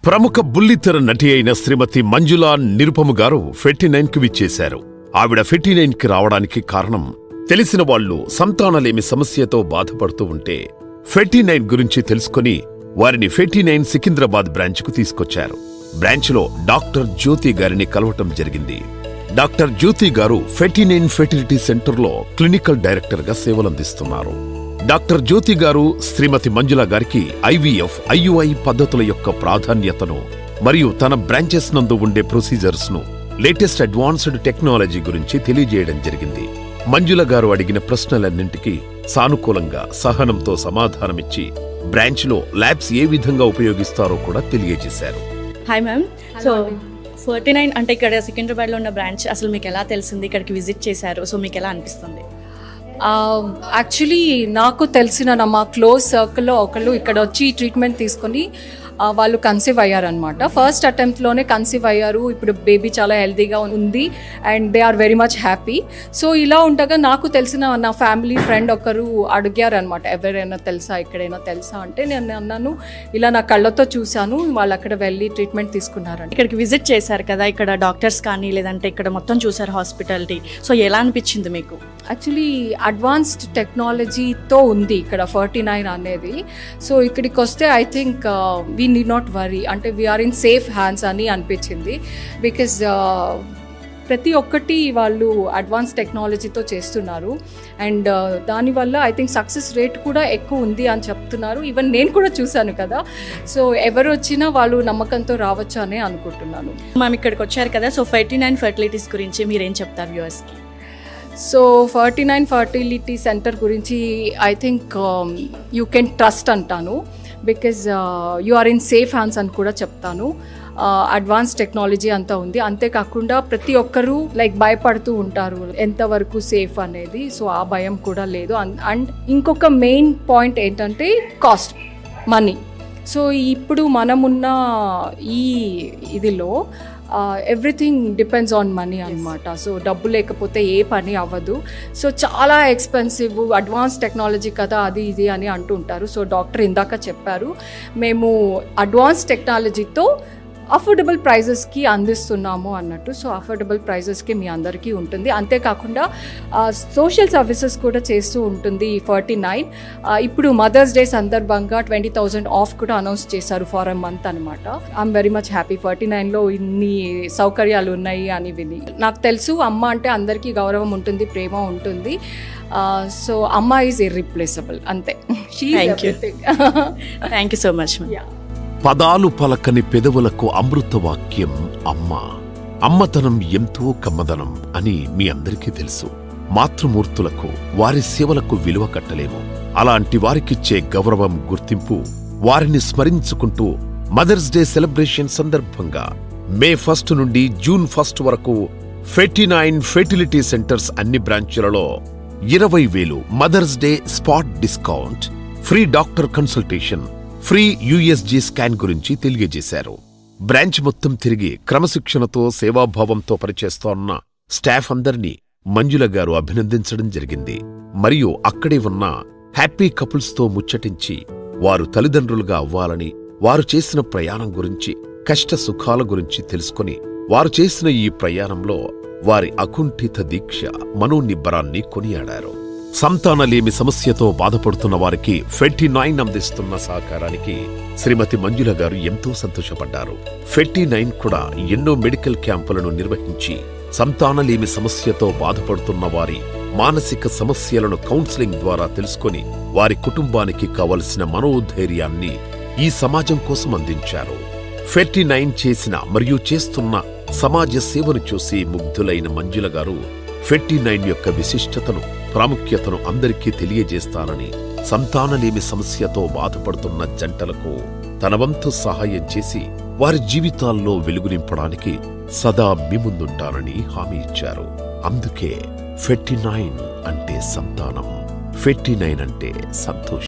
ప్రముఖ బుల్లితెర నటి అయిన శ్రీమతి మంజులా నిరుపమ గారు 49కి విచ్చేశారు. ఆవిడ 49కి రావడానికి కారణం తెలిసిన వాళ్లు సంతానలేమి సమస్యతో బాధపడుతూ ఉంటే 49 గురించి తెలుసుకుని వారిని 49 సికింద్రాబాద్ బ్రాంచ్కు తీసుకొచ్చారు. బ్రాంచ్లో డాక్టర్ జ్యోతి గారిని కలవటం జరిగింది. డాక్టర్ జ్యోతి గారు 49 ఫెర్టిలిటీ సెంటర్లో క్లినికల్ డైరెక్టర్గా సేవలందిస్తున్నారు. డాక్టర్ జ్యోతి గారు శ్రీమతి మంజులా గారికి IVF, IUI పద్ధతుల యొక్క ప్రాధాన్యతను మరియు తన బ్రాంచెస్ నందు ఉండే ప్రొసీజర్స్ ను లేటెస్ట్ అడ్వాన్స్డ్ టెక్నాలజీ గురించి తెలియజేయడం జరిగింది. మంజుల గారు అడిగిన ప్రశ్నలన్నింటికీ సానుకూలంగా సహనంతో సమాధానమిచ్చి బ్రాంచ్లో ల్యాబ్స్ ఏ విధంగా ఉపయోగిస్తారో కూడా తెలియజేశారు. Hi ma'am. సో 49 అంటే ఇక్కడ సికింద్రాబాద్లో ఉన్న బ్రాంచ్ అసలు మీకు ఎలా తెలిసింది? ఇక్కడికి విజిట్ చేశారు, సో మీకు ఎలా అనిపిస్తుంది? యాక్చువల్లీ నాకు తెలిసిన మా క్లోజ్ సర్కిల్లో ఒకళ్ళు ఇక్కడ వచ్చి ట్రీట్మెంట్ తీసుకొని వాళ్ళు కన్సీవ్ అయ్యారనమాట. ఫస్ట్ అటెంప్ట్లోనే కన్సీవ్ అయ్యారు. ఇప్పుడు బేబీ చాలా హెల్తీగా ఉంది and they are very much happy. So ఇలా ఉండగా నాకు తెలిసిన నా ఫ్యామిలీ ఫ్రెండ్ ఒకరు అడిగారనమాట, ఎవరైనా తెలుసా, ఎక్కడైనా తెలుసా అంటే నేను అన్నాను ఇలా నా కళ్ళతో చూశాను, వాళ్ళు అక్కడ వెళ్ళి ట్రీట్మెంట్ తీసుకున్నారంట. ఇక్కడికి విజిట్ చేశారు కదా, ఇక్కడ డాక్టర్స్ కానీ లేదంటే ఇక్కడ మొత్తం చూసారు హాస్పిటాలిటీ, సో ఎలా అనిపించింది మీకు? యాక్చువల్లీ అడ్వాన్స్డ్ టెక్నాలజీతో ఉంది ఇక్కడ 49 అనేది. సో ఇక్కడికి వస్తే I think we need not worry, అంటే వీఆర్ ఇన్ సేఫ్ హ్యాండ్స్ అని అనిపించింది. బికాజ్ ప్రతి ఒక్కటి వాళ్ళు అడ్వాన్స్ టెక్నాలజీతో చేస్తున్నారు అండ్ దానివల్ల ఐ థింక్ సక్సెస్ రేట్ కూడా ఎక్కువ ఉంది అని చెప్తున్నారు. ఈవెన్ నేను కూడా చూశాను కదా. సో ఎవరు వచ్చినా వాళ్ళు నమ్మకంతో రావచ్చు అని అనుకుంటున్నాను. మేము ఇక్కడికి వచ్చారు కదా, సో 49 ఫెర్టిలిటీస్ గురించి మీరేం చెప్తారు వ్యూవర్స్కి? సో 49 ఫర్టిలిటీ సెంటర్ గురించి I think you can trust అంటాను. Because you are in safe hands అని కూడా చెప్తాను. అడ్వాన్స్ టెక్నాలజీ అంతా ఉంది. అంతేకాకుండా ప్రతి ఒక్కరూ భయపడుతూ ఉంటారు ఎంతవరకు సేఫ్ అనేది. సో ఆ భయం కూడా లేదు. అండ్ ఇంకొక మెయిన్ పాయింట్ ఏంటంటే కాస్ట్, మనీ. సో ఇప్పుడు మనమున్న ఈ ఇదిలో ఎవ్రీథింగ్ డిపెండ్స్ ఆన్ మనీ అనమాట. సో డబ్బు లేకపోతే ఏ పని అవ్వదు. సో చాలా ఎక్స్పెన్సివ్, అడ్వాన్స్ టెక్నాలజీ కదా అది ఇది అని అంటుంటారు. సో డాక్టర్ ఇందాక చెప్పారు, మేము అడ్వాన్స్ టెక్నాలజీతో అఫోర్డబుల్ ప్రైజెస్కి అందిస్తున్నాము అన్నట్టు. సో అఫోర్డబుల్ ప్రైజెస్కి మీ అందరికీ ఉంటుంది. అంతేకాకుండా సోషల్ సర్వీసెస్ కూడా చేస్తూ ఉంటుంది 49. ఇప్పుడు మదర్స్ డే సందర్భంగా 20,000 ఆఫ్ కూడా అనౌన్స్ చేశారు ఫర్ ఎ మంత్ అనమాట. ఐఎమ్ వెరీ మచ్ హ్యాపీ 49లో ఇన్ని సౌకర్యాలు ఉన్నాయి అని విని. నాకు తెలుసు అమ్మ అంటే అందరికీ గౌరవం ఉంటుంది, ప్రేమ ఉంటుంది. సో అమ్మ ఈజ్ ఇర్రిప్లేసబుల్, అంతే. Thank you so much. పదాలు పలకని పెదవులకు అమృతవాక్యం అమ్మ. అమ్మతనం ఎంతో కమ్మదనం అని మీ అందరికీ తెలుసు. మాతృమూర్తులకు వారి సేవలకు విలువ కట్టలేము. అలాంటి వారికిచ్చే గౌరవం, గుర్తింపు, వారిని స్మరించుకుంటూ మదర్స్ డే సెలబ్రేషన్ సందర్భంగా మే 1 నుండి జూన్ 1 వరకు 49 ఫెర్టిలిటీ సెంటర్స్ అన్ని బ్రాంచులలో 20,000 mothers day spot discount, free doctor consultation, free USG scan గురించి తెలియజేశారు. బ్రాంచ్ మొత్తం తిరిగి క్రమశిక్షణతో సేవాభావంతో పనిచేస్తోన్న స్టాఫ్ అందరినీ మంజుల గారు అభినందించడం జరిగింది. మరియు అక్కడే ఉన్న హ్యాపీ కపుల్స్తో ముచ్చటించి వారు తల్లిదండ్రులుగా అవ్వాలని, వారు చేసిన ప్రయాణం గురించి, కష్ట సుఖాల గురించి తెలుసుకుని వారు చేసిన ఈ ప్రయాణంలో వారి అకుంఠిత దీక్ష, మనోనిబ్బరాన్ని కొనియాడారు. సంతానలేమి సమస్యతో బాధపడుతున్న వారికి 49 అందిస్తున్న సహకారానికి శ్రీమతి మంజుల గారు ఎంతో సంతోషపడ్డారు. 49 కూడా ఎన్నో మెడికల్ క్యాంపులను నిర్వహించి సంతానలేమి సమస్యతో బాధపడుతున్న వారి మానసిక సమస్యలను కౌన్సిలింగ్ ద్వారా తెలుసుకొని వారి కుటుంబానికి కావలసిన మనోధైర్యాన్ని ఈ సమాజం కోసం అందించారు. 49 చేసిన మరియు చేస్తున్న సమాజ సేవను చూసి ముగ్ధులైన మంజుల గారు 49 యొక్క విశిష్టతను, ప్రాముఖ్యతను అందరికీ తెలియజేస్తానని, సంతానలేమి సమస్యతో బాధపడుతున్న జంటలకు తన వంతు సహాయం చేసి వారి జీవితాల్లో వెలుగు నింపడానికి సదా మీ ముందుంటానని హామీ ఇచ్చారు. అందుకే 49 అంటే సంతానం, 49 అంటే సంతోషం.